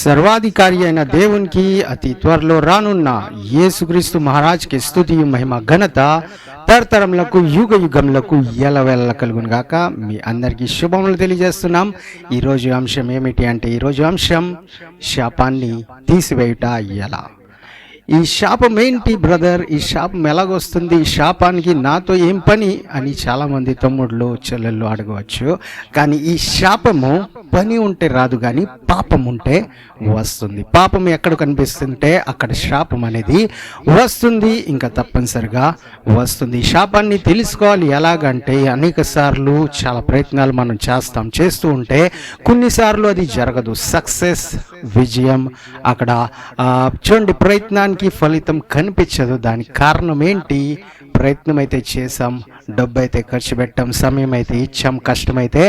సర్వాధికారి అయిన దేవునికి అతి త్వరలో రానున్న యేసుక్రీస్తు మహారాజ్కి స్తుతి మహిమ ఘనత తరతరములకు యుగ యుగములకు ఎల్లవేళలా కలుగును గాక. మీ అందరికీ శుభములు తెలియజేస్తున్నాం. ఈరోజు అంశం ఏమిటి అంటే, ఈరోజు అంశం శాపాన్ని తీసివేయుట ఎలా. ఈ శాపం ఏంటి బ్రదర్, ఈ శాపం ఎలాగొస్తుంది, ఈ శాపానికి నాతో ఏం పని అని చాలామంది తమ్ముళ్ళు చెల్లెళ్ళు అడగవచ్చు. కానీ ఈ శాపము పని ఉంటే రాదు, కానీ పాపం ఉంటే వస్తుంది. పాపం ఎక్కడ కనిపిస్తుంటే అక్కడ శాపం అనేది వస్తుంది, ఇంకా తప్పనిసరిగా వస్తుంది. శాపాన్ని తెలుసుకోవాలి ఎలాగంటే, అనేక సార్లు చాలా ప్రయత్నాలు మనం చేస్తూ ఉంటే కొన్నిసార్లు అది జరగదు. సక్సెస్, విజయం అక్కడ చూడండి, ప్రయత్నానికి ఫలితం కనిపించదు. దానికి కారణం ఏంటి? ప్రయత్నం అయితే చేసాం, డబ్బు అయితే ఖర్చు పెట్టాం, సమయం అయితే ఇచ్చాం, కష్టమైతే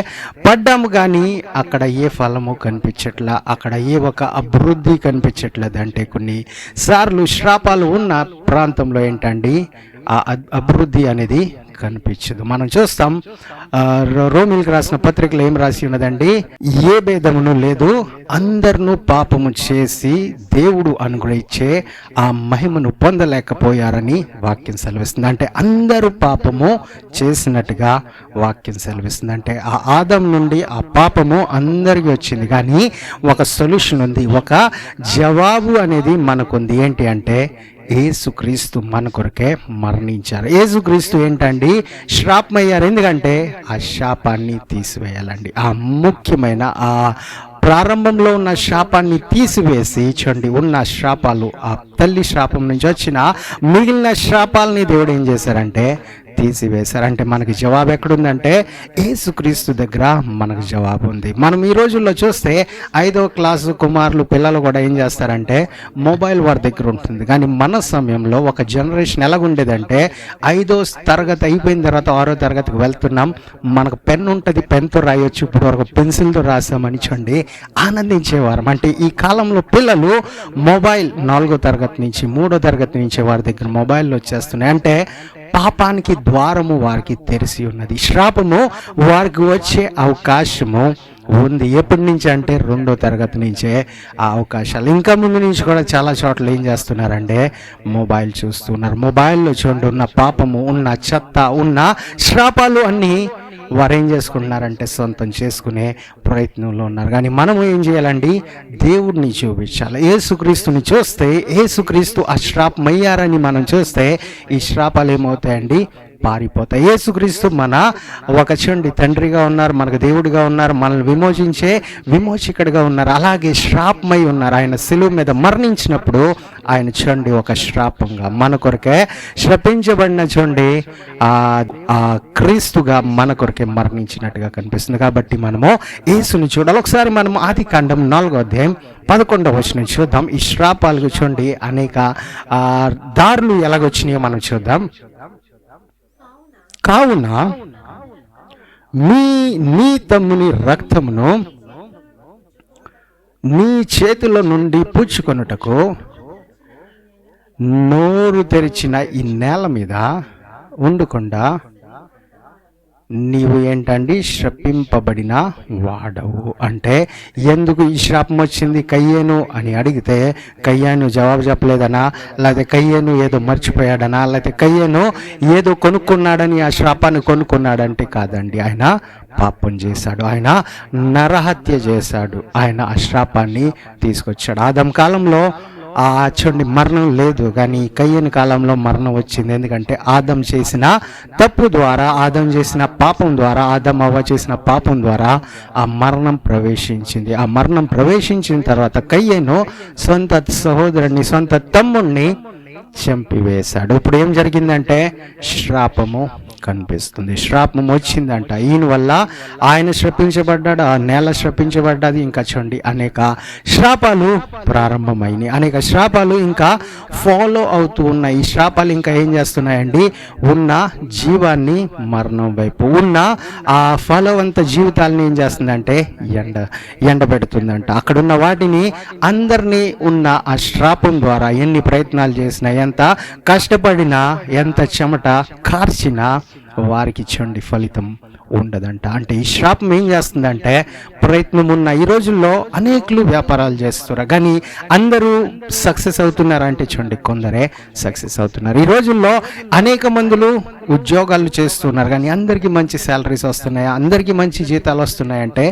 పడ్డాము, కానీ అక్కడ ఏ ఫలము కనిపించట్లా, అక్కడ ఏ ఒక అభివృద్ధి కనిపించట్లేదు. అంటే కొన్నిసార్లు శ్రాపాలు ఉన్న ప్రాంతంలో ఏంటండి ఆ అభివృద్ధి అనేది కనిపించదు. మనం చూస్తాం రోమిలకు రాసిన పత్రికలో ఏం రాసి ఉన్నదండి, ఏ భేదమును లేదు, అందరినూ పాపము చేసి దేవుడు అనుగ్రహించే ఆ మహిమను పొందలేకపోయారని వాక్యం సెలవిస్తుంది. అంటే అందరూ పాపము చేసినట్టుగా వాక్యం సెలవిస్తుంది. అంటే ఆ ఆదం నుండి ఆ పాపము అందరికీ వచ్చింది, కానీ ఒక సొల్యూషన్ ఉంది, ఒక జవాబు అనేది మనకుంది. ఏంటి అంటే, యేసుక్రీస్తు మన కొరకే మరణించారు. యేసుక్రీస్తు ఏంటండి శ్రాపమయ్యారు. ఎందుకంటే ఆ శాపాన్ని తీసివేయాలండి. ఆ ముఖ్యమైన ఆ ప్రారంభంలో ఉన్న శాపాన్ని తీసివేసి చూడండి, ఉన్న శాపాలు, ఆ తల్లి శాపం నుంచి వచ్చిన మిగిలిన శాపాలని దేవుడు ఏం చేశారంటే తీసివేశారు. అంటే మనకి జవాబు ఎక్కడుందంటే యేసుక్రీస్తు దగ్గర మనకు జవాబు ఉంది. మనం ఈ రోజుల్లో చూస్తే 5వ క్లాసు కుమారులు పిల్లలు కూడా ఏం చేస్తారంటే మొబైల్ వారి దగ్గర ఉంటుంది. కానీ మన సమయంలో ఒక జనరేషన్ ఎలాగుండేదంటే 5వ తరగతి అయిపోయిన తర్వాత 6వ తరగతికి వెళ్తున్నాం, మనకు పెన్ ఉంటుంది, పెన్తో రాయొచ్చు, ఇప్పుడు వరకు పెన్సిల్తో రాసామని చూడండి ఆనందించేవారు. అంటే ఈ కాలంలో పిల్లలు మొబైల్ 4వ తరగతి నుంచి 3వ తరగతి నుంచి వారి దగ్గర మొబైల్లో వచ్చేస్తున్నాయి. అంటే పాపానికి ద్వారము వారికి తెరిచి ఉన్నది, శ్రాపము వారికి వచ్చే అవకాశము ఉంది. ఎప్పటి నుంచి అంటే 2వ తరగతి నుంచే ఆ అవకాశాలు. ఇంకా ముందు నుంచి కూడా చాలా చోట్ల ఏం చేస్తున్నారంటే మొబైల్ చూస్తున్నారు. మొబైల్లో చూడండి ఉన్న పాపము, ఉన్న చెత్త, ఉన్న శ్రాపాలు అన్నీ వారు ఏం చేసుకుంటున్నారంటే సొంతం చేసుకునే ప్రయత్నంలో ఉన్నారు. కానీ మనము ఏం చేయాలండి, దేవుడిని చూపించాలి. యేసుక్రీస్తుని చూస్తే, యేసుక్రీస్తు ఆ శ్రాపమయ్యారని మనం చూస్తే ఈ శ్రాపాలు ఏమవుతాయండి, పారిపోతాయి. యేసుక్రీస్తు మన ఒక చూడండి తండ్రిగా ఉన్నారు, మనకు దేవుడిగా ఉన్నారు, మనల్ని విమోచించే విమోచకుడిగా ఉన్నారు. అలాగే శ్రాపమై ఉన్నారు. ఆయన శిలువ మీద మరణించినప్పుడు ఆయన చూడండి ఒక శ్రాపంగా మన కొరకే శపించబడిన చూడండి ఆ క్రీస్తుగా మన కొరకే మరణించినట్టుగా కనిపిస్తుంది. కాబట్టి మనము యేసుని చూడాలి. ఒకసారి మనం ఆదికాండం 4వ అధ్యాయం 11వ వచనం చూద్దాం. ఈ శ్రాపాలకు చూడండి అనేక దారులు ఎలాగొచ్చినాయో మనం చూద్దాం. కావున నీ తమ్ముని రక్తమును నీ చేతిలో నుండి పుచ్చుకొనుటకు నోరు తెరిచిన ఈ నేల మీద ఉండకుండా నీవు ఏంటండి శపింపబడిన వాడవు. అంటే ఎందుకు ఈ శాపం వచ్చింది కయ్యేను అని అడిగితే కయ్యాను జవాబు చెప్పలేదనా, లేకపోతే కయ్యేను ఏదో మర్చిపోయాడనా, లేకపోతే కయ్యేను ఏదో కొనుక్కున్నాడని ఆ శాపాన్ని కొనుక్కున్నాడంటే కాదండి. ఆయన పాపం చేశాడు, ఆయన నరహత్య చేశాడు, ఆయన ఆ శాపాన్ని తీసుకొచ్చాడు. ఆదం కాలంలో చూడండి మరణం లేదు, కానీ కయ్యని కాలంలో మరణం వచ్చింది. ఎందుకంటే ఆదం చేసిన తప్పు ద్వారా, ఆదం చేసిన పాపం ద్వారా, ఆదం అవ్వ చేసిన పాపం ద్వారా ఆ మరణం ప్రవేశించింది. ఆ మరణం ప్రవేశించిన తర్వాత కయ్యను సొంత సహోదరుని, సొంత తమ్ముడిని చంపివేశాడు. ఇప్పుడు ఏం జరిగిందంటే శ్రాపము కనిపిస్తుంది, శ్రాపం వచ్చిందంట. ఈయన వల్ల ఆయన శ్రపించబడ్డాడు, ఆ నేల శ్రపించబడ్డది. ఇంకా చూడండి అనేక శ్రాపాలు ప్రారంభమైనాయి, అనేక శ్రాపాలు ఇంకా ఫాలో అవుతూ ఉన్నాయి. ఈ శ్రాపాలు ఇంకా ఏం చేస్తున్నాయండి, ఉన్న జీవాన్ని మరణం వైపు, ఉన్న ఆ ఫలవంత జీవితాలని ఏం చేస్తుందంటే ఎండబెడుతుందంట. అక్కడున్న వాటిని అందరినీ ఉన్న ఆ శ్రాపం ద్వారా ఎన్ని ప్రయత్నాలు చేసినా, ఎంత కష్టపడినా, ఎంత చెమట కార్చినా వారికి చూడండి ఫలితం ఉండదంట. అంటే ఈ శాపం ఏం చేస్తుందంటే, ప్రయత్నం ఉన్న ఈ రోజుల్లో అనేకులు వ్యాపారాలు చేస్తున్నారు, కానీ అందరూ సక్సెస్ అవుతున్నారంటే చూడండి, కొందరే సక్సెస్ అవుతున్నారు. ఈ రోజుల్లో అనేక మందులు ఉద్యోగాలు చేస్తున్నారు, కానీ అందరికీ మంచి శాలరీస్ వస్తున్నాయా, అందరికీ మంచి జీతాలు వస్తున్నాయంటే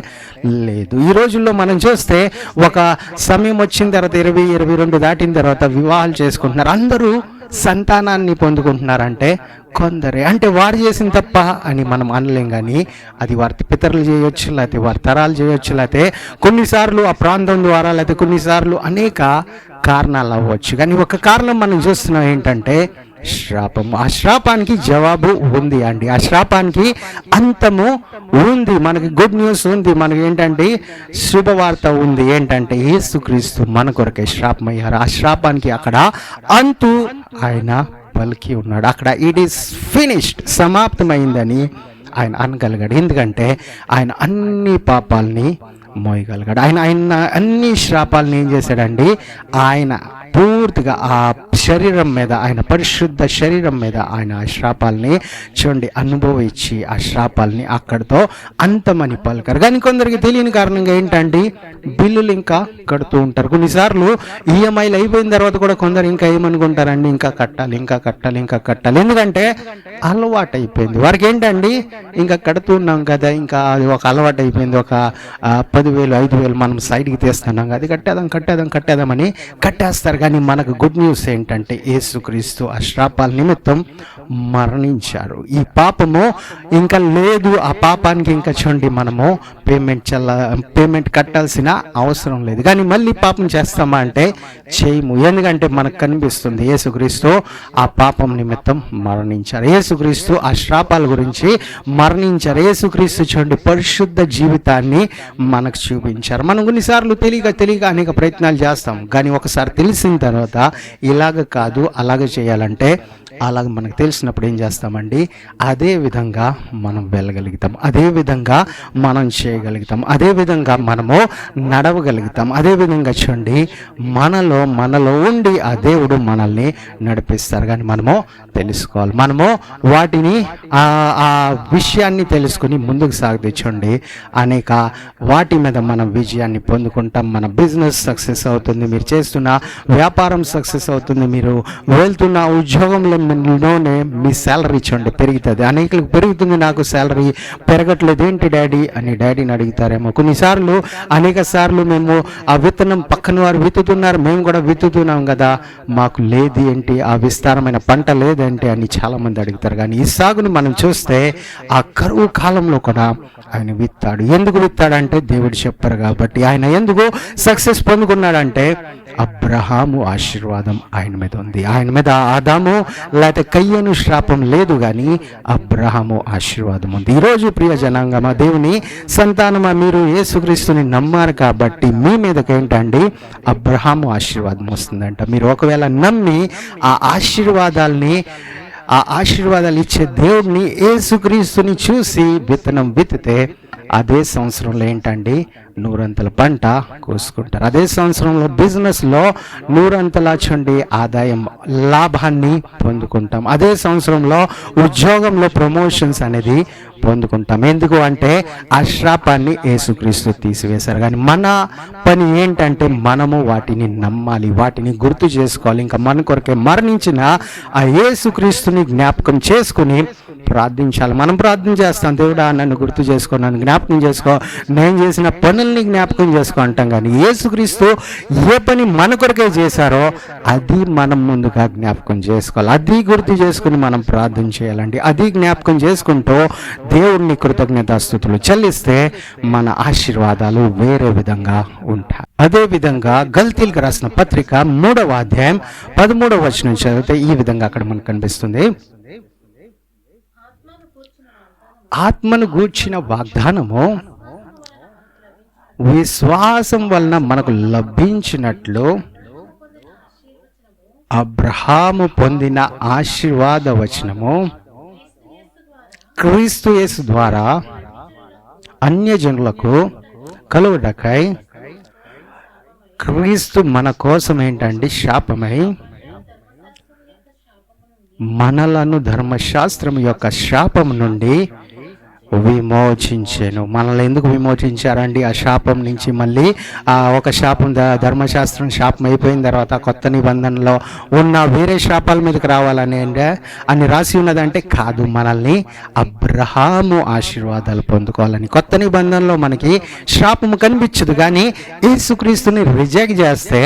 లేదు. ఈ రోజుల్లో మనం చూస్తే ఒక సమయం వచ్చిన తర్వాత 22 దాటిన తర్వాత వివాహాలు చేసుకుంటున్నారు. అందరూ సంతానాన్ని పొందుకుంటున్నారంటే కొందరే. అంటే వారు చేసిన తప్ప అని మనం అనలేం, కానీ అది వారి పితరులు చేయొచ్చు, లేకపోతే వారి తరాలు చేయొచ్చు, లేకపోతే కొన్నిసార్లు ఆ ప్రాంతం ద్వారా, లేకపోతే కొన్నిసార్లు అనేక కారణాలు అవ్వచ్చు. కానీ ఒక కారణం మనం చూస్తున్నాం ఏంటంటే శ్రాపం. ఆ శ్రాపానికి జవాబు ఉంది అండి. ఆ శ్రాపానికి అంతము ఉంది. మనకి గుడ్ న్యూస్ ఉంది. మనకి ఏంటంటే శుభవార్త ఉంది. ఏంటంటే యేసుక్రీస్తు మన కొరకే శ్రాపమయ్యారు. ఆ శ్రాపానికి అక్కడ అంతు ఆయన పలికి ఉన్నాడు. అక్కడ ఇట్ ఈస్ ఫినిష్డ్, సమాప్తమైందని ఆయన అనగలిగాడు. ఎందుకంటే ఆయన అన్ని పాపాలని మోయగలిగాడు. ఆయన అన్ని శ్రాపాలను ఏం చేశాడండి, ఆయన పూర్తిగా ఆ శరీరం మీద, ఆయన పరిశుద్ధ శరీరం మీద ఆయన ఆ శ్రాపాలని చూడండి అనుభవించి ఆ శ్రాపాలని అక్కడితో అంతమని పలికారు. కానీ కొందరికి తెలియని కారణంగా ఏంటంటే బిల్లులు ఇంకా కడుతూ ఉంటారు. కొన్నిసార్లు ఈఎంఐలు అయిపోయిన తర్వాత కూడా కొందరు ఇంకా ఏమనుకుంటారండి, ఇంకా కట్టాలి, ఇంకా కట్టాలి, ఇంకా కట్టాలి. ఎందుకంటే అలవాటు అయిపోయింది వారికి. ఏంటండి, ఇంకా కడుతూ ఉన్నాం కదా, ఇంకా అది ఒక అలవాటు అయిపోయింది. ఒక 10,000 5,000 మనం సైడ్కి తీస్తున్నాం, అది కట్టేద్దామని కట్టేస్తారు. కానీ మనకు గుడ్ న్యూస్ ఏంటంటే యేసుక్రీస్తు ఆ శ్రాపాల నిమిత్తం మరణించారు. ఈ పాపము ఇంకా లేదు. ఆ పాపానికి ఇంకా చూడండి మనము పేమెంట్ కట్టాల్సిన అవసరం లేదు. కానీ మళ్ళీ పాపం చేస్తామా అంటే చేయము. ఎందుకంటే మనకు కనిపిస్తుంది యేసుక్రీస్తు ఆ పాపం నిమిత్తం మరణించారు. యేసుక్రీస్తు ఆ శ్రాపాల గురించి మరణించారు. యేసుక్రీస్తు చూడండి పరిశుద్ధ జీవితాన్ని మనకు చూపించారు. మనం కొన్నిసార్లు తెలియక అనేక ప్రయత్నాలు చేస్తాం, కానీ ఒకసారి తెలిసిన తర్వాత ఇలాగ కాదు అలాగ చేయాలంటే అలాగ మనకు తెలిసినప్పుడు ఏం చేస్తామండి, అదే విధంగా మనం వెళ్ళగలుగుతాం, అదే విధంగా మనం చేయగలుగుతాం, అదే విధంగా మనము నడవగలుగుతాం. అదే విధంగా చూడండి మనలో ఉండి ఆ దేవుడు మనల్ని నడిపిస్తారు. కానీ మనము తెలుసుకోవాలి, మనము వాటిని ఆ విషయాన్ని తెలుసుకుని ముందుకు సాగితే చూడండి అనేక వాటి మీద మనం విజయాన్ని పొందుకుంటాం. మన బిజినెస్ సక్సెస్ అవుతుంది, మీరు చేస్తున్న వ్యాపారం సక్సెస్ అవుతుంది, మీరు వెళ్తున్న ఉద్యోగంలోనే మీ శాలరీ చూడండి పెరుగుతుంది. అనేకలకు పెరుగుతుంది, నాకు శాలరీ పెరగట్లేదు ఏంటి డాడీ అని డాడీని అడుగుతారేమో. కొన్నిసార్లు అనేక సార్లు మేము ఆ విత్తనం పక్కన వారు విత్తుతున్నారు, మేము కూడా విత్తుతున్నాం కదా, మాకు లేదు ఏంటి, ఆ విస్తారమైన పంట లేదంటే అని చాలామంది అడుగుతారు. కానీ ఈ సాగుని మనం చూస్తే ఆ కరువు కాలంలో కూడా ఆయన విత్తాడు. ఎందుకు విత్తాడంటే దేవుడు చెప్పారు కాబట్టి. ఆయన ఎందుకు సక్సెస్ పొందుకున్నాడంటే అబ్రహాము ఆశీర్వాదం ఆయన మీద ఉంది. ఆయన మీద ఆదాము లేకపోతే కయ్యను శ్రాపం లేదు, కానీ అబ్రహాము ఆశీర్వాదం ఉంది. ఈరోజు ప్రియ జనాంగమా, దేవుని సంతానమా, మీరు యేసుక్రీస్తుని నమ్మారు కాబట్టి మీ మీదకి ఏంటండి అబ్రహాము ఆశీర్వాదం వస్తుందంట. మీరు ఒకవేళ నమ్మి ఆ ఆశీర్వాదాలు ఇచ్చే దేవుడిని యేసుక్రీస్తుని చూసి విత్తనం విత్తితే అదే సంవత్సరంలో ఏంటండి 100 పంట కోసుకుంటారు. అదే సంవత్సరంలో బిజినెస్లో 100 చూడండి ఆదాయం లాభాన్ని పొందుకుంటాం. అదే సంవత్సరంలో ఉద్యోగంలో ప్రమోషన్స్ అనేది పొందుకుంటాం. ఎందుకు అంటే ఆ శ్రాపాన్ని యేసుక్రీస్తు తీసివేశారు. కానీ మన పని ఏంటంటే మనము వాటిని నమ్మాలి, వాటిని గుర్తు చేసుకోవాలి. ఇంకా మన కొరకే మరణించిన ఆ యేసుక్రీస్తుని జ్ఞాపకం చేసుకుని ప్రార్థించాలి. మనం ప్రార్థన చేస్తాం, దేవుడా నన్ను గుర్తు చేసుకో, నన్ను జ్ఞాపకం చేసుకో, నేను చేసిన పనుల్ని జ్ఞాపకం చేసుకో అంటాం. కానీ యేసుక్రీస్తు ఏ పని మన కొరకే చేశారో అది మనం ముందుగా జ్ఞాపకం చేసుకోవాలి, అది గుర్తు చేసుకుని మనం ప్రార్థన చేయాలండి. అది జ్ఞాపకం చేసుకుంటూ దేవుడిని కృతజ్ఞతాస్తుతులు చెల్లిస్తే మన ఆశీర్వాదాలు వేరే విధంగా ఉంటాయి. అదే విధంగా గల్తీలకు రాసిన పత్రిక 3వ అధ్యాయం 13వ వచనం చదివితే ఈ విధంగా అక్కడ మనకు కనిపిస్తుంది. ఆత్మను గూర్చిన వాగ్దానము విశ్వాసం వలన మనకు లభించినట్లు అబ్రహాము పొందిన ఆశీర్వాద వచనము క్రీస్తు యేసు ద్వారా అన్యజనులకు కలుగుటకై క్రీస్తు మన కోసం ఏంటంటే శాపమై మనలను ధర్మశాస్త్రం యొక్క శాపం నుండి విమోచించెను. మనల్ని ఎందుకు విమోచించారండి? ఆ శాపం నుంచి మళ్ళీ ఒక శాపం, ధర్మశాస్త్రం శాపం అయిపోయిన తర్వాత కొత్త నిబంధనలో ఉన్న వేరే శాపాల మీదకి రావాలని అని రాసి ఉన్నదంటే కాదు, మనల్ని అబ్రహాము ఆశీర్వాదాలు పొందుకోవాలని. కొత్త నిబంధనలో మనకి శాపము కనిపించదు, కానీ యేసుక్రీస్తుని రిజెక్ట్ చేస్తే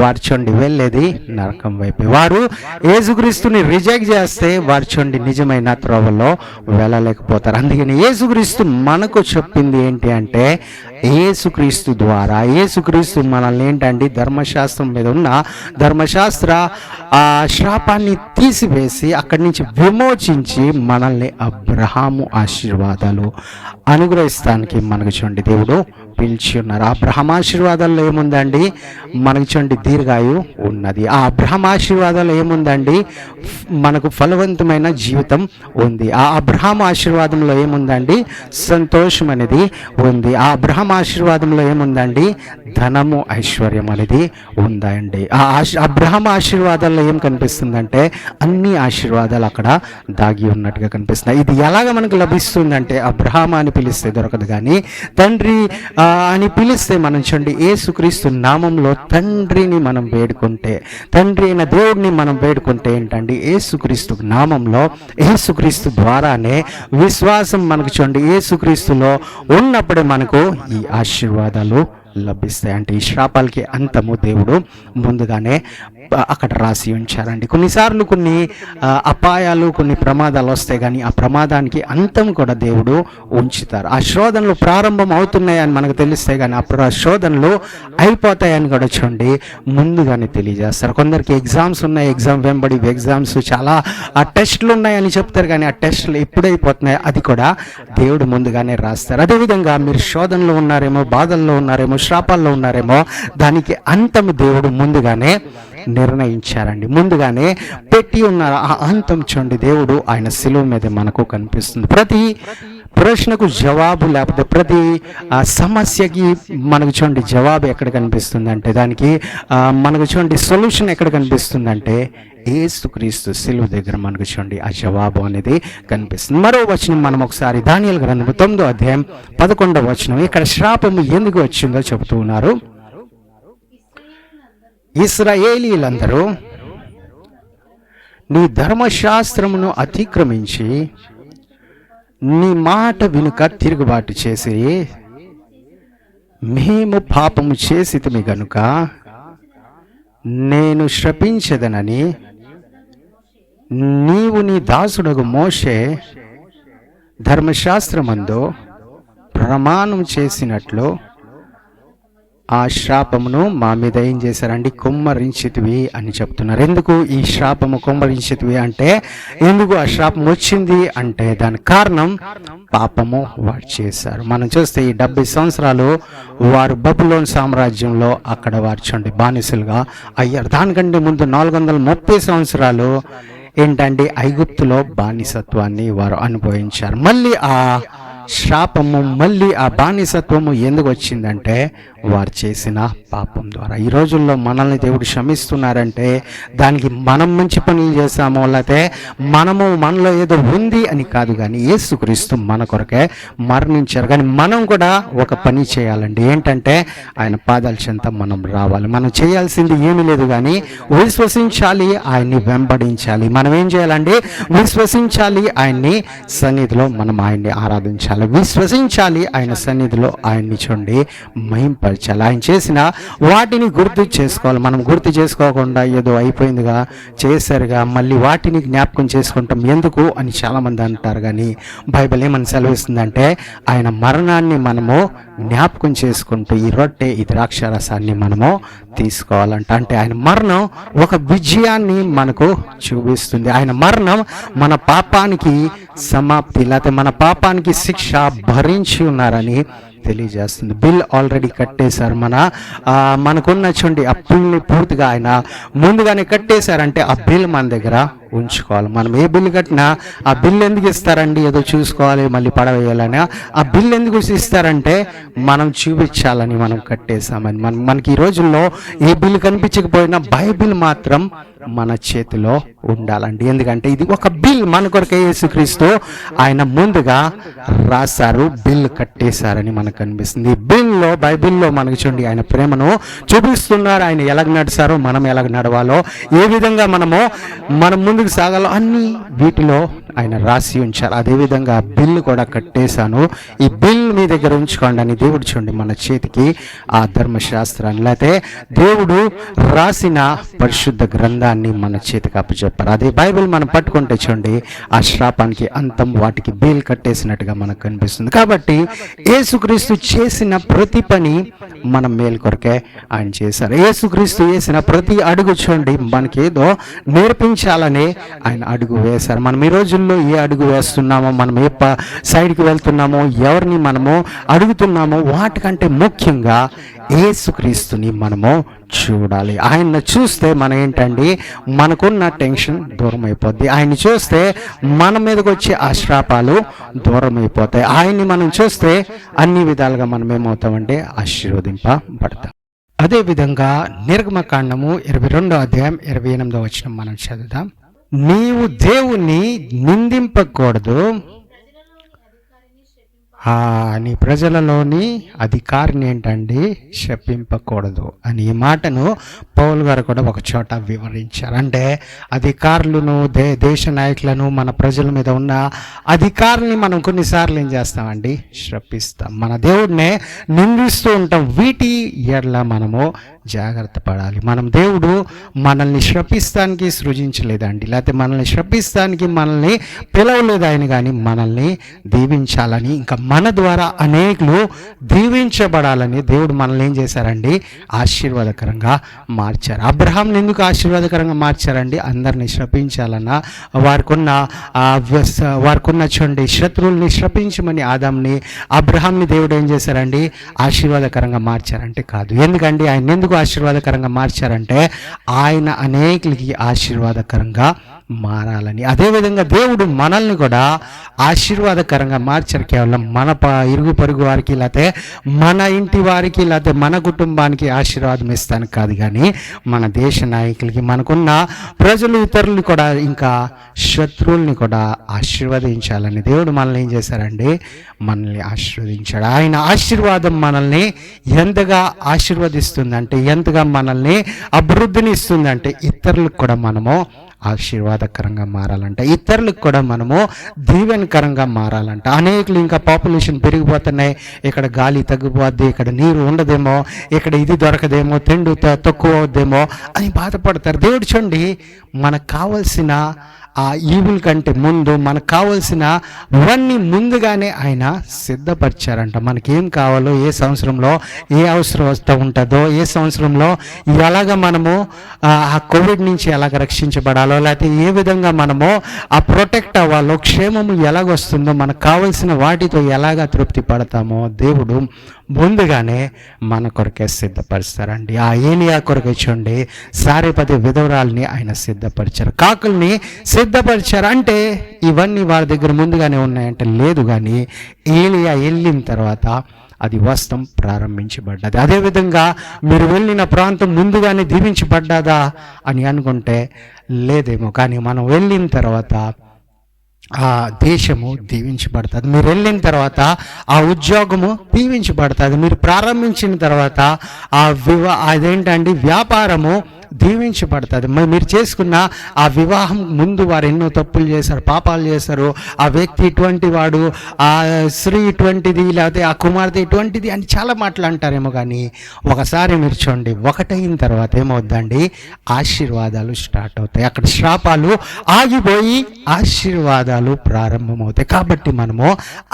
వారు చూడండి వెళ్ళేది నరకం వైపు. వారు యేసుక్రీస్తుని రిజెక్ట్ చేస్తే వారు చూడండి నిజమైన త్రోవలో వెళ్ళలేకపోతారు. అందుకని యేసుక్రీస్తు మనకు చెప్పింది ఏంటి అంటే, యేసుక్రీస్తు ద్వారా యేసుక్రీస్తు మనల్ని ఏంటండి ధర్మశాస్త్రం మీద ఉన్న ధర్మశాస్త్ర ఆ శాపాన్ని తీసివేసి అక్కడి నుంచి విమోచించి మనల్ని అబ్రహాము ఆశీర్వాదాలు అనుగ్రహిస్తానికి మనకు చూడండి దేవుడు పిలిచి ఉన్నారు. ఆ అబ్రహాం ఆశీర్వాదాల్లో ఏముందండి? మనకు చూడండి దీర్ఘాయు ఉన్నది. ఆ అబ్రహాం ఆశీర్వాదాలు ఏముందండి? మనకు ఫలవంతమైన జీవితం ఉంది. ఆ అబ్రహాం ఆశీర్వాదంలో ఏముందండి? సంతోషం అనేది ఉంది. ఆ అబ్రహాం ఆశీర్వాదంలో ఏముందండి? ధనము ఐశ్వర్యం అనేది ఉందండి. ఆ అబ్రహాం ఆశీర్వాదాల్లో ఏం కనిపిస్తుందంటే అన్ని ఆశీర్వాదాలు అక్కడ దాగి ఉన్నట్టుగా కనిపిస్తున్నాయి. ఇది ఎలాగ మనకు లభిస్తుందంటే, అబ్రహాం అని పిలిస్తే దొరకదు, కానీ తండ్రి అని పిలిస్తే మనం చూడండి యేసుక్రీస్తు నామంలో తండ్రిని మనం వేడుకుంటే, తండ్రి అయిన దేవుడిని మనం వేడుకుంటే ఏంటండి, యేసుక్రీస్తు నామంలో యేసుక్రీస్తు ద్వారానే విశ్వాసం మనకు చూడండి యేసుక్రీస్తులో ఉన్నప్పుడే మనకు ఈ ఆశీర్వాదాలు లభిస్తాయి. అంటే ఈ శాపాలకి అంతము దేవుడు ముందుగానే అక్కడ రాసి ఉంచారండి. కొన్నిసార్లు కొన్ని అపాయాలు, కొన్ని ప్రమాదాలు వస్తాయి, కానీ ఆ ప్రమాదానికి అంతం కూడా దేవుడు ఉంచుతారు. ఆ శోధనలు ప్రారంభం అవుతున్నాయని మనకు తెలిస్తే కానీ అప్పుడు ఆ శోధనలు అయిపోతాయని కూడా చూడండి ముందుగానే తెలియజేస్తారు. కొందరికి ఎగ్జామ్స్ ఉన్నాయి, ఎగ్జామ్ వెంబడి ఎగ్జామ్స్ చాలా ఆ టెస్టులు ఉన్నాయని చెప్తారు, కానీ ఆ టెస్టులు ఎప్పుడైపోతున్నాయో అది కూడా దేవుడు ముందుగానే రాస్తారు. అదేవిధంగా మీరు శోధనలో ఉన్నారేమో, బాధల్లో ఉన్నారేమో, శాపాల్లో ఉన్నారేమో, దానికి అంతము దేవుడు ముందుగానే నిర్ణయించారండి, ముందుగానే పెట్టి ఉన్నారు. ఆ అంతం చూడండి దేవుడు ఆయన శిలువ మీద మనకు కనిపిస్తుంది. ప్రతి ప్రశ్నకు జవాబు, లేకపోతే ప్రతి సమస్యకి మనకు చూడండి జవాబు ఎక్కడ కనిపిస్తుంది అంటే, దానికి మనకు చూడండి సొల్యూషన్ ఎక్కడ కనిపిస్తుందంటే యేసుక్రీస్తు శిలువ దగ్గర మనకు చూడండి ఆ జవాబు అనేది కనిపిస్తుంది. మరో వచనం మనం ఒకసారి దానియేలు గ్రంథము 9వ అధ్యాయం 11వ వచనం, ఇక్కడ శాపము ఎందుకు వచ్చిందో చెబుతూ ఉన్నారు. ఇశ్రాయేలీయులందరూ నీ ధర్మశాస్త్రమును అతిక్రమించి నీ మాట వెనుక తిరుగుబాటు చేసి మేము పాపము చేసితిమి గనుక నేను శపించదనని నీవు నీ దాసుడగు మోషే ధర్మశాస్త్రమందు ప్రమాణం చేసినట్లు ఆ శాపమును మా మీద ఏం చేశారండి? కుమ్మరించితివి అని చెప్తున్నారు. ఎందుకు ఈ శాపము కుమ్మరించితివి అంటే, ఎందుకు ఆ శాపం వచ్చింది అంటే దానికి కారణం పాపము వారు చేశారు. మనం చూస్తే ఈ 70 సంవత్సరాలు వారు బబులోన్ సామ్రాజ్యంలో అక్కడ వారు చూడండి బానిసలుగా అయ్యారు. దానికంటే ముందు 430 సంవత్సరాలు ఏంటంటే ఐగుప్తులో బానిసత్వాన్ని వారు అనుభవించారు. మళ్ళీ ఆ శాపము, మళ్ళీ ఆ బానిసత్వము ఎందుకు వచ్చిందంటే వారు చేసిన పాపం ద్వారా. ఈ రోజుల్లో మనల్ని దేవుడు క్షమిస్తున్నారంటే దానికి మనం మంచి పనులు చేసామో, లేకపోతే మనలో ఏదో ఉంది అని కాదు, కానీ యేసుక్రీస్తు మన కొరకే మరణించారు. కానీ మనం కూడా ఒక పని చేయాలండి. ఏంటంటే ఆయన పాదాల చెంత మనం రావాలి. మనం చేయాల్సింది ఏమీ లేదు, కానీ విశ్వసించాలి, ఆయన్ని వెంబడించాలి. మనం ఏం చేయాలండి? విశ్వసించాలి, ఆయన్ని సన్నిధిలో మనం ఆయన్ని ఆరాధించాలి, విశ్వసించాలి, ఆయన సన్నిధిలో ఆయన్ని చూడండి మహింపరచాలి. ఆయన చేసిన వాటిని గుర్తు చేసుకోవాలి. మనం గుర్తు చేసుకోకుండా ఏదో అయిపోయిందిగా, చేశారుగా, మళ్ళీ వాటిని జ్ఞాపకం చేసుకుంటాం ఎందుకు అని చాలామంది అంటారు. కానీ బైబిల్ ఏమని సెలవిస్తుందంటే ఆయన మరణాన్ని మనము జ్ఞాపకం చేసుకుంటూ ఈ రొట్టె, ఈ ద్రాక్షారసాన్ని మనము తీసుకోవాలంట. అంటే ఆయన మరణం ఒక విజయాన్ని మనకు చూపిస్తుంది. ఆయన మరణం మన పాపానికి సమాప్తి, లేకపోతే మన పాపానికి శిక్ష భరించి ఉన్నారని తెలియజేస్తుంది. బిల్ ఆల్రెడీ కట్టేశారు. మనకున్న చూడండి అప్పుల్ని పూర్తిగా ఆయన ముందుగానే కట్టేశారంటే ఆ బిల్ మన దగ్గర ఉంచుకోవాలి. మనం ఏ బిల్లు కట్టినా ఆ బిల్లు ఎందుకు ఇస్తారండి, ఏదో చూసుకోవాలి మళ్ళీ పడవేయాలని. ఆ బిల్లు ఎందుకు ఇస్తారంటే మనం చూపించాలని మనం కట్టేసామని. మనకి ఈ రోజుల్లో ఏ బిల్లు కనిపించకపోయినా బైబిల్ మాత్రం మన చేతిలో ఉండాలండి. ఎందుకంటే ఇది ఒక బిల్, మన కొరకే యేసుక్రీస్తు ఆయన ముందుగా రాశారు, బిల్ కట్టేశారని మనకు కనిపిస్తుంది. ఈ బిల్లో, బైబిల్లో మనకు చూడండి ఆయన ప్రేమను చూపిస్తున్నారు. ఆయన ఎలాగ నడిచారో మనం ఎలాగ నడవాలో, ఏ విధంగా మనం ముందుకు సాగాలో అన్ని వీటిలో ఆయన రాసి ఉంచారు. అదేవిధంగా బిల్లు కూడా కట్టేశాను, ఈ బిల్ మీ దగ్గర ఉంచుకోండి అని దేవుడు చూడండి మన చేతికి ఆ ధర్మశాస్త్రాన్ని, లేకపోతే దేవుడు రాసిన పరిశుద్ధ గ్రంథాన్ని మన చేతికి అప్పచెప్పారు. అదే బైబిల్ మనం పట్టుకుంటే చూడండి ఆ శాపానికి అంతం, వాటికి బిల్ కట్టేసినట్టుగా మనకు కనిపిస్తుంది. కాబట్టి యేసుక్రీస్తు చేసిన ప్రతి పని మన మేలు కొరకే ఆయన చేశారు. యేసుక్రీస్తు వేసిన ప్రతి అడుగు చూడండి మనకి ఏదో నేర్పించాలనే ఆయన అడుగు వేశారు. మనం ఈ రోజుల్లో ఏ అడుగు వేస్తున్నామో, మనం ఏ సైడ్కి వెళ్తున్నామో, ఎవరిని మనము అడుగుతున్నామో, వాటికంటే ముఖ్యంగా యేసుక్రీస్తుని మనము చూడాలి. ఆయన చూస్తే మనం ఏంటండి, మనకున్న టెన్షన్ దూరం అయిపోద్ది. ఆయన్ని చూస్తే మన మీదకి వచ్చే ఆశ్రాపాలు దూరం అయిపోతాయి. ఆయన్ని మనం చూస్తే అన్ని విధాలుగా మనం ఏమవుతామంటే ఆశీర్వదింపబడతాం. అదేవిధంగా నిర్గమకాండము 22వ అధ్యాయం 28వ వచనం మనం చదువుదాం. నీవు దేవుణ్ణి నిందింపకూడదు, నీ ప్రజలలోని అధికారిని ఏంటండి శపింపకూడదు అని ఈ మాటను పౌలు గారు కూడా ఒక చోట వివరించారు. అంటే అధికారులను, దేశ నాయకులను, మన ప్రజల మీద ఉన్న అధికారుల్ని మనం కొన్నిసార్లు ఏం చేస్తామండి, శపిస్తాం. మన దేవుడినే నిందిస్తూ ఉంటాం. వీటి ఎడల మనము జాగ్రత్త పడాలి. దేవుడు మనల్ని శపిస్తానికి సృజించలేదండి, లేకపోతే మనల్ని శపిస్తానికి మనల్ని పిలవలేదు ఆయన, కానీ మనల్ని దీవించాలని, ఇంకా మన ద్వారా అనేకులు దీవించబడాలని దేవుడు మనల్ని ఏం చేశారండి, ఆశీర్వాదకరంగా మార్చారు. అబ్రహాంని ఎందుకు ఆశీర్వాదకరంగా మార్చారండి, అందరిని శపించాలన్నా, వారికున్న చూడండి శత్రువుల్ని శపించమని ఆదాంని, అబ్రహాంని దేవుడు ఏం చేశారండి, ఆశీర్వాదకరంగా మార్చారంటే కాదు. ఎందుకండి ఆయన ఎందుకు ఆశీర్వాదకరంగా మార్చారంటే ఆయన అనేకులకి ఆశీర్వాదకరంగా మారాలని. అదేవిధంగా దేవుడు మనల్ని కూడా ఆశీర్వాదకరంగా మార్చారు. కేవలం మన ఇరుగు పొరుగు వారికి, లేకపోతే మన ఇంటి వారికి, లేకపోతే మన కుటుంబానికి ఆశీర్వాదం ఇస్తాను కాదు, కానీ మన దేశ నాయకులకి, మనకున్న ప్రజలు, ఇతరులు కూడా, ఇంకా శత్రువుల్ని కూడా ఆశీర్వదించాలని దేవుడు మనల్ని ఏం చేశారండి, మనల్ని ఆశీర్వదించాడు. ఆయన ఆశీర్వాదం మనల్ని ఎంతగా ఆశీర్వదిస్తుందంటే, ఎంతగా మనల్ని అభివృద్ధిని ఇస్తుందంటే, ఇతరులకు కూడా మనము ఆశీర్వాదకరంగా మారాలంట, ఇతరులకు కూడా మనము దీవెనకరంగా మారాలంట. అనేకులు ఇంకా పాపులేషన్ పెరిగిపోతున్నాయి, ఇక్కడ గాలి తగ్గిపోద్ది, ఇక్కడ నీరు ఉండదేమో, ఇక్కడ ఇది దొరకదేమో, తిండి తక్కువ అవుద్దేమో అని బాధపడతారు. దేవుడు చూడండి మనకు కావలసిన ఆ ఈవుల కంటే ముందు మనకు కావలసిన ఇవన్నీ ముందుగానే ఆయన సిద్ధపరిచారంట. మనకేం కావాలో, ఏ సంవత్సరంలో ఏ అవసరం వస్తూ ఉంటుందో, ఏ సంవత్సరంలో ఎలాగ మనము ఆ కోవిడ్ నుంచి ఎలాగ రక్షించబడాలో, లేకపోతే ఏ విధంగా మనము ఆ ప్రొటెక్ట్ అవ్వాలో, క్షేమము ఎలాగొస్తుందో, మనకు కావలసిన వాటితో ఎలాగ తృప్తి పడతామో దేవుడు ముందుగానే మన కొరకే సిద్ధపరుస్తారండి. ఆ ఏలియా కొరకే చూడండి సారేపతి విధవరాల్ని ఆయన సిద్ధపరిచారు, కాకుల్ని సిద్ధపరిచారు. అంటే ఇవన్నీ వారి దగ్గర ముందుగానే ఉన్నాయంటే లేదు, కానీ ఏలియా వెళ్ళిన తర్వాత అది వస్తం ప్రారంభించబడ్డది. అదేవిధంగా మీరు వెళ్ళిన ప్రాంతం ముందుగానే దీవించబడ్డాదా అని అనుకుంటే లేదేమో, కానీ మనం వెళ్ళిన తర్వాత ఆ దేశము దీవించబడుతుంది. మీరు వెళ్ళిన తర్వాత ఆ ఉద్యోగము దీవించబడుతుంది. మీరు ప్రారంభించిన తర్వాత అదేంటండి వ్యాపారము దీవించబడుతుంది. మీరు చేసుకున్న ఆ వివాహం ముందు వారు ఎన్నో తప్పులు చేశారు, పాపాలు చేశారు, ఆ వ్యక్తి ఇటువంటి వాడు, ఆ స్త్రీ ఇటువంటిది, లేకపోతే ఆ కుమార్తె ఇటువంటిది అని చాలా మాటలు అంటారేమో, కానీ ఒకసారి మీరు చూడండి ఒకటైన తర్వాత ఏమవుద్దండి, ఆశీర్వాదాలు స్టార్ట్ అవుతాయి. అక్కడ శాపాలు ఆగిపోయి ఆశీర్వాదాలు ప్రారంభమవుతాయి. కాబట్టి మనము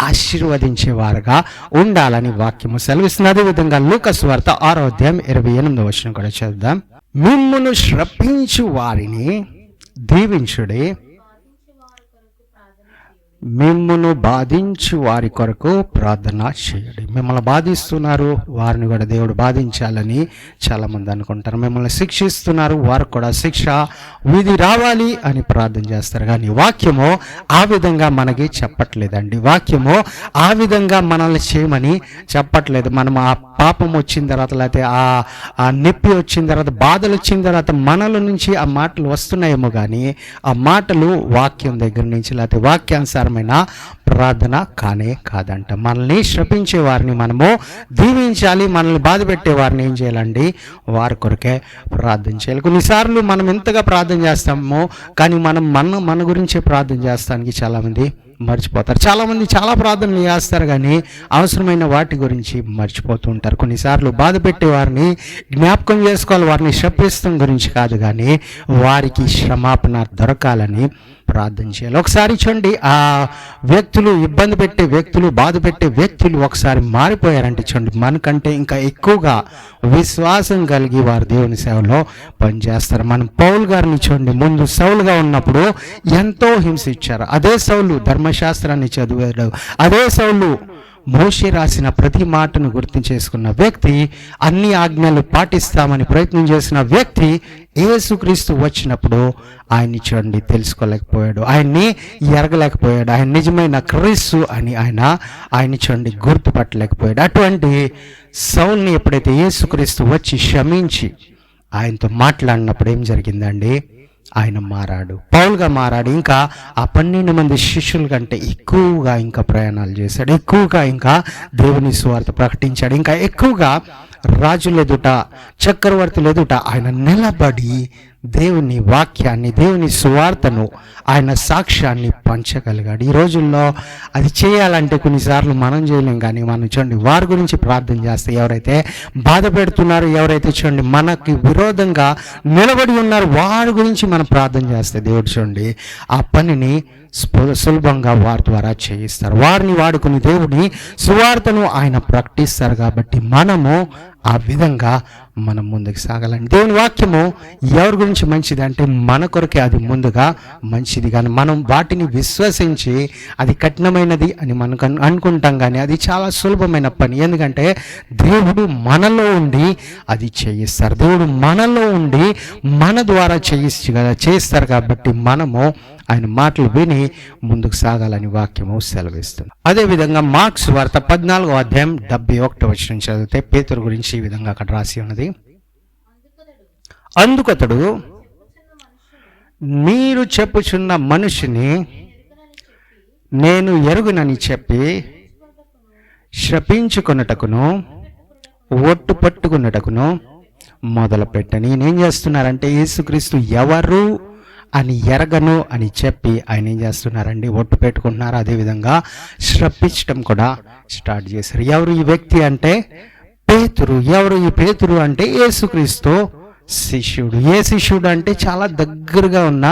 ఆశీర్వదించేవారుగా ఉండాలని వాక్యము సెలవిస్తుంది. అదేవిధంగా లూకా సువార్త 6వ అధ్యాయం 28వ వచనం కూడా చదువుదాం. మిమ్మును శ్రపించు వారిని దీవించుడి, మిమ్మును బాధించు వారి కొరకు ప్రార్థన చేయండి. మిమ్మల్ని బాధిస్తున్నారు, వారిని కూడా దేవుడు బాధించాలని చాలామంది అనుకుంటారు. మిమ్మల్ని శిక్షిస్తున్నారు, వారికి కూడా శిక్ష విధి రావాలి అని ప్రార్థన చేస్తారు. కానీ వాక్యము ఆ విధంగా మనకి చెప్పట్లేదండి. వాక్యము ఆ విధంగా మనల్ని చేయమని చెప్పట్లేదు. మనం ఆ పాపం వచ్చిన తర్వాత, లేకపోతే ఆ నొప్పి వచ్చిన తర్వాత, బాధలు వచ్చిన తర్వాత మనల నుంచి ఆ మాటలు వస్తున్నాయేమో కానీ ఆ మాటలు వాక్యం దగ్గర నుంచి, లేకపోతే వాక్యానుసారమైన ప్రార్థన కానే కాదంట. మనల్ని శపించే వారిని మనము దీవించాలి. మనల్ని బాధ పెట్టే వారిని ఏం చేయాలండి? వారి కొరకే ప్రార్థన చేయాలి. కొన్నిసార్లు మనం ఎంతగా ప్రార్థన చేస్తామో కానీ మన గురించే ప్రార్థన చేస్తానికి చాలామంది మర్చిపోతారు. చాలామంది చాలా ప్రార్థనలు చేస్తారు కానీ అవసరమైన వాటి గురించి మర్చిపోతూ ఉంటారు. కొన్నిసార్లు బాధ పెట్టే వారిని జ్ఞాపకం చేసుకోవాలి, వారిని శపిస్తం గురించి కాదు కానీ వారికి క్షమాపణ దొరకాలని ప్రార్థన చేయాలి. ఒకసారి చూడండి, ఆ వ్యక్తులు, ఇబ్బంది పెట్టే వ్యక్తులు, బాధ పెట్టే వ్యక్తులు ఒకసారి మారిపోయారంటే చూడండి, మనకంటే ఇంకా ఎక్కువగా విశ్వాసం కలిగి వారు దేవుని సేవలో పనిచేస్తారు. మనం పౌలు గారిని చూడండి, ముందు సౌలుగా ఉన్నప్పుడు ఎంతో హింసించారు. అదే సౌలు ధర్మశాస్త్రాన్ని చదివాడు. అదే సౌలు మోషే రాసిన ప్రతి మాటను గుర్తు చేసుకున్న వ్యక్తి, అన్ని ఆజ్ఞలు పాటిస్తామని ప్రయత్నం చేసిన వ్యక్తి, యేసుక్రీస్తు వచ్చినప్పుడు ఆయన్ని చూడండి తెలుసుకోలేకపోయాడు, ఆయన్ని ఎరగలేకపోయాడు, ఆయన నిజమైన క్రీస్తు అని ఆయన్ని చూడండి గుర్తుపట్టలేకపోయాడు. అటువంటి సౌల్ని ఎప్పుడైతే యేసుక్రీస్తు వచ్చి క్షమించి ఆయనతో మాట్లాడినప్పుడు ఏం జరిగిందండి? ఆయన మారాడు, పౌలుగా మారాడు. ఇంకా ఆ 12 మంది శిష్యుల కంటే ఎక్కువగా ఇంకా ప్రయాణాలు చేశాడు, ఎక్కువగా ఇంకా దేవుని సువార్త ప్రకటించాడు, ఇంకా ఎక్కువగా రాజుల ఎదుట, చక్రవర్తుల ఎదుట ఆయన నిలబడి దేవుని వాక్యాన్ని, దేవుని సువార్తను, ఆయన సాక్ష్యాన్ని పంచగలిగాడు. ఈ రోజుల్లో అది చేయాలంటే కొన్నిసార్లు మనం చేయలేం కానీ మనం చూడండి వారి గురించి ప్రార్థన చేస్తే, ఎవరైతే బాధ పెడుతున్నారో, ఎవరైతే చూడండి మనకి విరోధంగా నిలబడి ఉన్నారో వారి గురించి మనం ప్రార్థన చేస్తే దేవుడు చూడండి ఆ పనిని సులభంగా వారి ద్వారా చేయిస్తారు. వారిని వాడుకుని దేవుని సువార్తను ఆయన ప్రకటిస్తారు. కాబట్టి మనము ఆ విధంగా మనం ముందుకు సాగాలండి. దేవుని వాక్యము ఎవరి గురించి మంచిది అంటే మన కొరకే అది ముందుగా మంచిది. కానీ మనం వాటిని విశ్వసించి అది కఠినమైనది అని మనకు అనుకుంటాం కానీ అది చాలా సులభమైన పని. ఎందుకంటే దేవుడు మనలో ఉండి అది చేయిస్తారు. దేవుడు మనలో ఉండి మన ద్వారా చేయిస్తారు. కాబట్టి మనము ఆయన మాటలు విని ముందుకు సాగాలని వాక్యము సెలవిస్తుంది. అదేవిధంగా మార్క్స్ వార్త 14వ అధ్యాయం 71వ వచనం చదివితే పేతురు గురించి ఈ విధంగా అక్కడ రాసి ఉన్నది. అందుకతడు, మీరు చెప్పుచున్న మనిషిని నేను ఎరుగునని చెప్పి శపించుకొనుటకును ఒట్టు పట్టుకున్నటకును మొదలుపెట్టని. నేనేం చేస్తున్నారంటే యేసుక్రీస్తు ఎవరు అని ఎరగను అని చెప్పి ఆయన ఏం చేస్తున్నారండి? ఒట్టు పెట్టుకుంటున్నారు. అదేవిధంగా శ్రపించడం కూడా స్టార్ట్ చేశారు. ఎవరు ఈ వ్యక్తి అంటే పేతురు. ఎవరు ఈ పేతురు అంటే యేసుక్రీస్తు శిష్యుడు. ఏ శిష్యుడు అంటే చాలా దగ్గరగా ఉన్న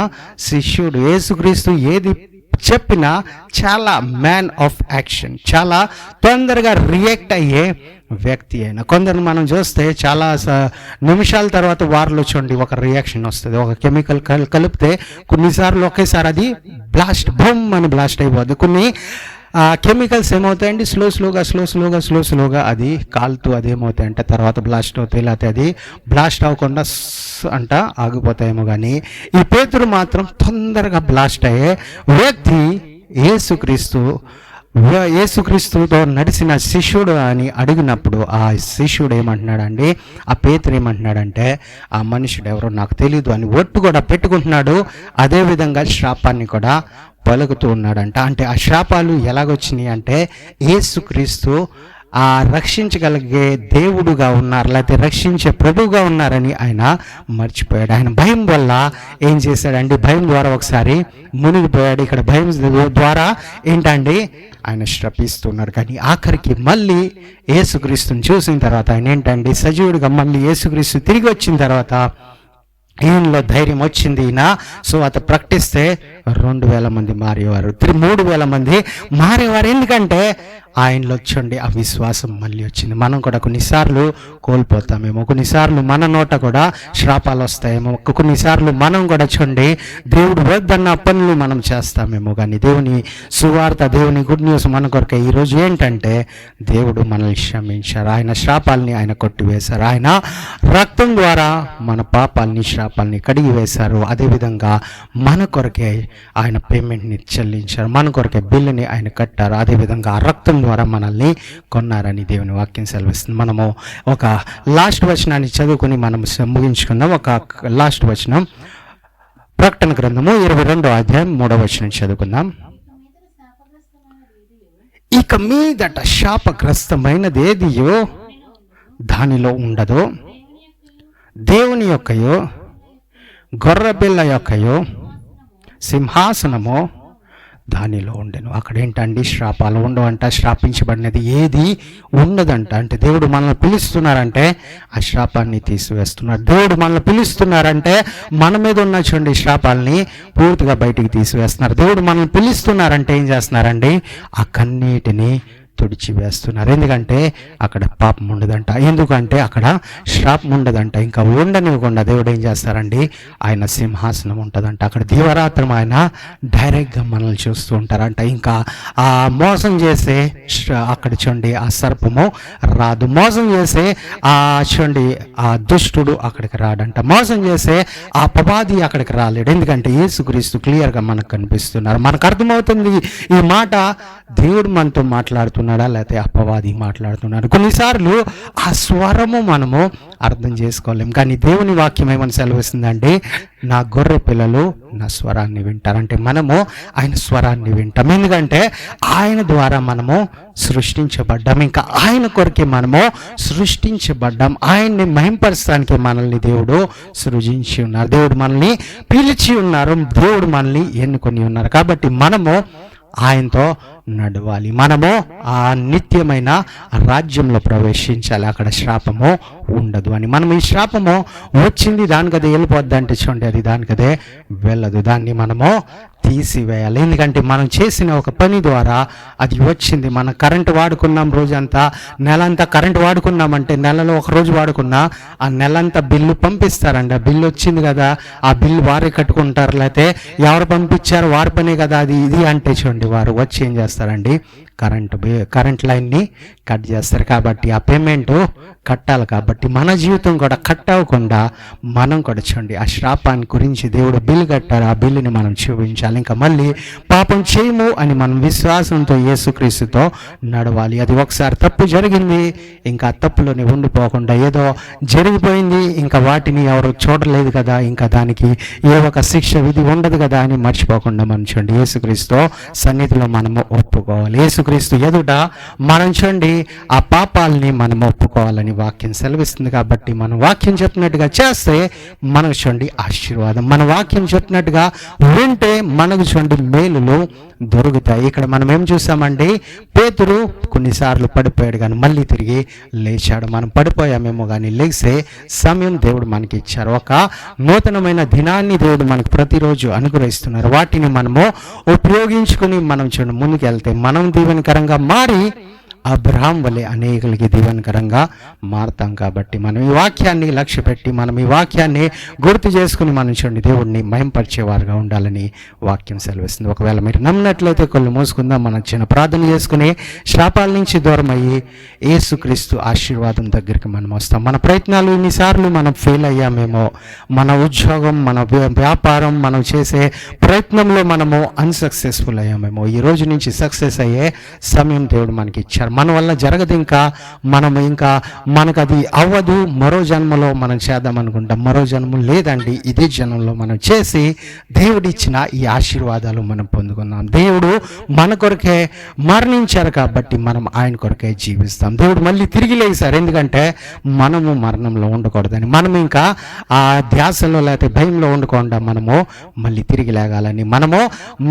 శిష్యుడు. యేసుక్రీస్తు ఏది చెప్పినా చాలా మ్యాన్ ఆఫ్ యాక్షన్, చాలా తొందరగా రియాక్ట్ అయ్యే వ్యక్తి అయినా. కొందరు మనం చూస్తే చాలా నిమిషాల తర్వాత వారిలో చూడండి ఒక రియాక్షన్ వస్తుంది. ఒక కెమికల్ కలిపితే కొన్నిసార్లు ఒకేసారి అది బ్లాస్ట్, బూమ్ అని బ్లాస్ట్ అయిపోద్ది. కొన్ని కెమికల్స్ ఏమవుతాయండి? స్లోగా అది కాలుతూ అది ఏమవుతాయంటే తర్వాత బ్లాస్ట్ అవుతాయి, లేకపోతే అది బ్లాస్ట్ అవ్వకుండా ఆగిపోతాయేమో. కానీ ఈ పేతురు మాత్రం తొందరగా బ్లాస్ట్ అయ్యే వ్యక్తి. యేసుక్రీస్తుతో నడిచిన శిష్యుడు అని అడిగినప్పుడు ఆ శిష్యుడు ఏమంటున్నాడండి? ఆ పేతురు ఏమంటున్నాడంటే ఆ మనుషుడు ఎవరో నాకు తెలీదు అని ఒట్టు కూడా పెట్టుకుంటున్నాడు. అదేవిధంగా శాపాన్ని కూడా పలుకుతూ ఉన్నాడంట. అంటే ఆ శాపాలు ఎలాగొచ్చినాయి అంటే యేసుక్రీస్తు ఆ రక్షించగలిగే దేవుడుగా ఉన్నారు, లేకపోతే రక్షించే ప్రభువుగా ఉన్నారని ఆయన మర్చిపోయాడు. ఆయన భయం వల్ల ఏం చేశాడండి? భయం ద్వారా ఒకసారి మునిగిపోయాడు. ఇక్కడ భయం ద్వారా ఏంటండి? ఆయన శ్రపిస్తున్నారు. కానీ ఆఖరికి మళ్ళీ యేసుక్రీస్తుని చూసిన తర్వాత ఆయన ఏంటండి? సజీవుడిగా మళ్ళీ యేసుక్రీస్తు తిరిగి వచ్చిన తర్వాత ఈయనలో ధైర్యం వచ్చింది. ఈయన సువార్త ప్రకటిస్తే 2000 మంది మారేవారు, 3000 మంది మారేవారు. ఎందుకంటే ఆయనలో చూడండి ఆ విశ్వాసం మళ్ళీ వచ్చింది. మనం కూడా కొన్నిసార్లు కోల్పోతామేమో, కొన్నిసార్లు మన నోట కూడా శ్రాపాలు వస్తాయేమో, కొన్నిసార్లు మనం కూడా చూడండి దేవుడు వద్దన్న పనులు మనం చేస్తామేమో. కానీ దేవుని సువార్త, దేవుని గుడ్ న్యూస్ మన కొరకే ఈరోజు ఏంటంటే దేవుడు మనల్ని క్షమించారు. ఆయన శ్రాపాలని ఆయన కొట్టివేశారు. ఆయన రక్తం ద్వారా మన పాపాలని శ్రాపాలని కడిగి వేశారు. అదేవిధంగా మన కొరకే ఆయన పేమెంట్ని చెల్లించారు, మన కొరకే బిల్లుని ఆయన కట్టారు. అదేవిధంగా ఆ రక్తం ద్వారా మనల్ని కొన్నారని దేవుని వాక్యం సెలవిస్తుంది. మనము ఒక లాస్ట్ వచనాన్ని చదువుకుని మనం ముగించుకుందాం. ఒక లాస్ట్ వచనం ప్రకటన గ్రంథము 22వ అధ్యాయం 3వ వచనం చదువుకుందాం. ఇక మీదట శాపగ్రస్తమైనది ఏదియో దానిలో ఉండదు, దేవుని యొక్కయో గొర్రెపిల్ల యొక్కయో సింహాసనము దానిలో ఉండెను. అక్కడ ఏంటండి, శ్రాపాలు ఉండవంట, శ్రాపించబడినది ఏది ఉండదంట. అంటే దేవుడు మనల్ని పిలుస్తున్నారంటే ఆ శ్రాపాన్ని తీసివేస్తున్నారు. దేవుడు మనల్ని పిలుస్తున్నారంటే మన మీద ఉన్న చూడండి శ్రాపాలని పూర్తిగా బయటికి తీసివేస్తున్నారు. దేవుడు మనల్ని పిలుస్తున్నారంటే ఏం చేస్తున్నారండి, ఆ కన్నీటిని తుడిచివేస్తున్నారు. ఎందుకంటే అక్కడ పాపం ఉండదంట, ఎందుకంటే అక్కడ శ్రాపం ఉండదంట. ఇంకా ఉండనివ్వకుండా దేవుడు ఏం చేస్తారండి, ఆయన సింహాసనం ఉంటుందంట. అక్కడ దీవరాత్రం ఆయన డైరెక్ట్గా మనల్ని చూస్తూ ఉంటారంట. ఇంకా ఆ మోసం చేసే అక్కడ చూడండి ఆ సర్పము రాదు, మోసం చేసే ఆ చూడండి ఆ దుష్టుడు అక్కడికి రాడంట, మోసం చేసే ఆ అపవాది అక్కడికి రాలేడు. ఎందుకంటే యేసుక్రీస్తు క్లియర్గా మనకు కనిపిస్తున్నారు. మనకు అర్థమవుతుంది ఈ మాట దేవుడు మనతో మాట్లాడుతున్నాడా లేకపోతే అపవాది మాట్లాడుతున్నాడు. కొన్నిసార్లు ఆ స్వరము మనము అర్థం చేసుకోలేం. కానీ దేవుని వాక్యం ఏమని సెలవిస్తుందంటే, నా గొర్రె పిల్లలు నా స్వరాన్ని వింటారంటే మనము ఆయన స్వరాన్ని వింటాం. ఎందుకంటే ఆయన ద్వారా మనము సృష్టించబడ్డాం, ఇంకా ఆయన కొరకే మనము సృష్టించబడ్డాం. ఆయన్ని మహింపరచడానికి మనల్ని దేవుడు సృజించి ఉన్నారు, దేవుడు మనల్ని పిలిచి ఉన్నారు, దేవుడు మనల్ని ఎన్నుకొని ఉన్నారు. కాబట్టి మనము ఆయనతో నడవాలి, మనము ఆ నిత్యమైన రాజ్యంలో ప్రవేశించాలి. అక్కడ శ్రాపము ఉండదు అని. మనం ఈ శ్రాపము వచ్చింది దానికదే వెళ్ళిపోద్ది అంటే చూడండి, అది దానికదే వెళ్ళదు, దాన్ని మనము తీసివేయాలి. ఎందుకంటే మనం చేసిన ఒక పని ద్వారా అది వచ్చింది. మనం కరెంటు వాడుకున్నాం, రోజంతా నెలంతా కరెంటు వాడుకున్నామంటే నెలలో ఒక రోజు వాడుకున్నా ఆ నెలంతా బిల్లు పంపిస్తారండి. ఆ బిల్లు వచ్చింది కదా, ఆ బిల్లు వారే కట్టుకుంటారు, లేకపోతే ఎవరు పంపించారు వారి పనే కదా అది ఇది అంటే చూడండి వారు వచ్చి ఏం చేస్తారండి, కరెంట్ లైన్ని కట్ చేస్తారు. కాబట్టి ఆ పేమెంట్ కట్టాలి. కాబట్టి మన జీవితం కూడా కట్ అవ్వకుండా మనం కూడా చూడండి ఆ శ్రాపాన్ని గురించి దేవుడు బిల్లు కట్టారు, ఆ బిల్లుని మనం చూపించాలి. ఇంకా మళ్ళీ పాపం చేయము అని మనం విశ్వాసంతో యేసుక్రీస్తుతో నడవాలి. అది ఒకసారి తప్పు జరిగింది, ఇంకా తప్పులోనే ఉండిపోకుండా ఏదో జరిగిపోయింది ఇంకా వాటిని ఎవరు చూడలేదు కదా, ఇంకా దానికి ఏ ఒక శిక్ష విధి ఉండదు కదా అని మర్చిపోకుండా మనం చూడండి యేసుక్రీస్తు సన్నిధిలో మనము ఒప్పుకోవాలి. యేసుక్రీస్తు ఎదుట మనం చూడండి ఆ పాపాలని మనం ఒప్పుకోవాలని వాక్యం సెలవిస్తుంది. కాబట్టి మనం వాక్యం చెప్పినట్టుగా చేస్తే మనకు చూడండి ఆశీర్వాదం, మన వాక్యం చెప్పినట్టుగా వింటే మనకు చూడండి మేలులు దొరుకుతాయి. ఇక్కడ మనం ఏం చూసామండి, పేతురు కొన్నిసార్లు పడిపోయాడు కానీ మళ్ళీ తిరిగి లేచాడు. మనం పడిపోయామేమో కానీ లేచే సమయం దేవుడు మనకి ఇచ్చారు. ఒక నూతనమైన దినాన్ని దేవుడు మనకు ప్రతిరోజు అనుగ్రహిస్తున్నారు. వాటిని మనము ఉపయోగించుకుని మనం చూడండి ముందుకు వెళ్తే మనం దీవెనకరంగా మారి అబ్రహాం వలె అనేకులకి దీవెనకరంగా మారుతాం. కాబట్టి మనం ఈ వాక్యాన్ని లక్ష్య పెట్టి మనం ఈ వాక్యాన్ని గుర్తు చేసుకుని మనం చూడండి దేవుడిని మహింపరిచేవారుగా ఉండాలని వాక్యం సెలవిస్తుంది. ఒకవేళ మీరు నమ్మినట్లయితే కళ్ళు మూసుకుందాం, మనం చిన్న ప్రార్థన చేసుకుని శ్రాపాల నుంచి దూరం అయ్యి యేసుక్రీస్తు ఆశీర్వాదం దగ్గరికి మనం వస్తాం. మన ప్రయత్నాలు ఇన్నిసార్లు మనం ఫెయిల్ అయ్యామేమో, మన ఉద్యోగం, మన వ్యాపారం, మనం చేసే ప్రయత్నంలో మనము అన్సక్సెస్ఫుల్ అయ్యామేమో, ఈ రోజు నుంచి సక్సెస్ అయ్యే సమయం దేవుడు మనకి ఇచ్చారు. మన వల్ల జరగదు, ఇంకా మనకు అది అవ్వదు, మరో జన్మలో మనం చేద్దాం అనుకుంటాం. మరో జన్మ లేదండి, ఇదే జన్మలో మనం చేసి దేవుడిచ్చిన ఈ ఆశీర్వాదాలు మనం పొందుకున్నాం. దేవుడు మన కొరకే మరణించారు కాబట్టి మనం ఆయన కొరకే జీవిస్తాం. దేవుడు మళ్ళీ తిరిగి లేచారు, ఎందుకంటే మనము మరణంలో ఉండకూడదని, మనం ఇంకా ఆ ధ్యాసలో లేకపోతే భయంలో ఉండకుండా మనము మళ్ళీ తిరిగి లేగాలని,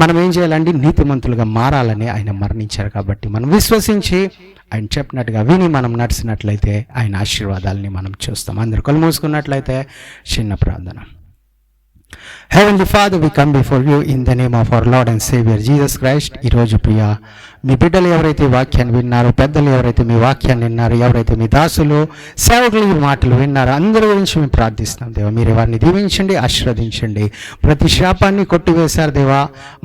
మనం ఏం చేయాలండి, నీతిమంతులుగా మారాలని ఆయన మరణించారు. కాబట్టి మనం విశ్వసించి ఆయన చెప్పినట్టుగా విని మనం నడిచినట్లయితే ఆయన ఆశీర్వాదాలని మనం చూస్తాం. అందరూ కళ్ళు మూసుకున్నట్లయితే చిన్న ప్రార్థన. Heavenly Father, we come before you in the name of our Lord and Savior Jesus Christ. ఈరోజు ప్రియా మీ బిడ్డలు ఎవరైతే వాక్యాన్ని విన్నారో, పెద్దలు ఎవరైతే మీ వాక్యాన్ని విన్నారో, ఎవరైతే మీ దాసులు సేవకులు ఈ మాటలు విన్నారో అందరి గురించి మేము ప్రార్థిస్తున్నాం దేవా. మీరు వారిని దీవించండి, ఆశీర్వదించండి. ప్రతి శాపాన్ని కొట్టివేశారు దేవా.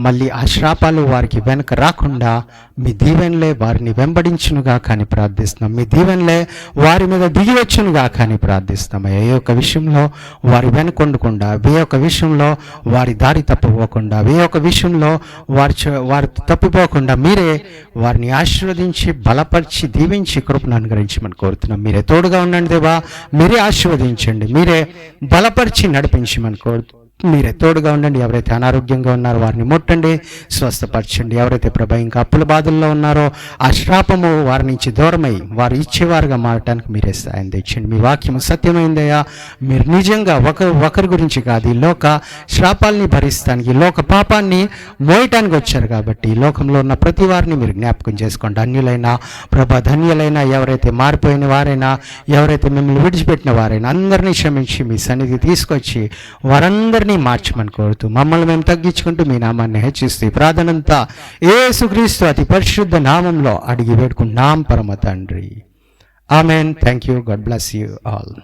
మళ్ళీ ఆ శాపాలు వారికి వెనక రాకుండా మీ దీవెనలే వారిని వెంబడించునుగా కానీ ప్రార్థిస్తున్నాం. మీ దీవెనలే వారి మీద దిగివచ్చునుగా కానీ ప్రార్థిస్తున్నాం. ఏ ఒక్క విషయంలో వారి వెనుకొండకుండా, ఏ ఒక్క విషయంలో వారి దారి తప్పిపోకుండా, ఏ ఒక్క విషయంలో వారు తప్పిపోకుండా మీరే వారిని ఆశీర్వదించి బలపరిచి దీవించి కృపను అనుగ్రహించమని కోరుతున్నాం. మీరే తోడుగా ఉండండి దేవా. మీరే ఆశీర్వదించండి, మీరే బలపరిచి నడిపించమని కోరుతున్నాం. మీరే తోడుగా ఉండండి. ఎవరైతే అనారోగ్యంగా ఉన్నారో వారిని ముట్టండి, స్వస్థపరచండి. ఎవరైతే ప్రభా ఇంకా అప్పుల బాధల్లో ఉన్నారో ఆ శ్రాపము వారి నుంచి దూరమై వారు ఇచ్చేవారుగా మారటానికి మీరే సాయం తెచ్చండి. మీ వాక్యము సత్యమైందయ్యా. మీరు నిజంగా ఒకరి గురించి కాదు, ఈ లోక శ్రాపాలని భరిస్తానికి, లోక పాపాన్ని మోయటానికి వచ్చారు కాబట్టి ఈ లోకంలో ఉన్న ప్రతి వారిని మీరు జ్ఞాపకం చేసుకోండి. అన్యులైనా ప్రభా, ధన్యులైనా, ఎవరైతే మారిపోయిన వారైనా, ఎవరైతే మిమ్మల్ని విడిచిపెట్టిన వారైనా అందరినీ క్షమించి మీ సన్నిధి తీసుకొచ్చి వారందరినీ మార్చమని కోరుతూ మమ్మల్ని మేము తగ్గించుకుంటూ మీ నామాన్ని హెచ్చిస్తూ ప్రార్థనంతా యేసుక్రీస్తు అతి పరిశుద్ధ నామంలో అడిగి వేడుకున్నాం పరమ తండ్రి. Amen. Thank you. God bless you all.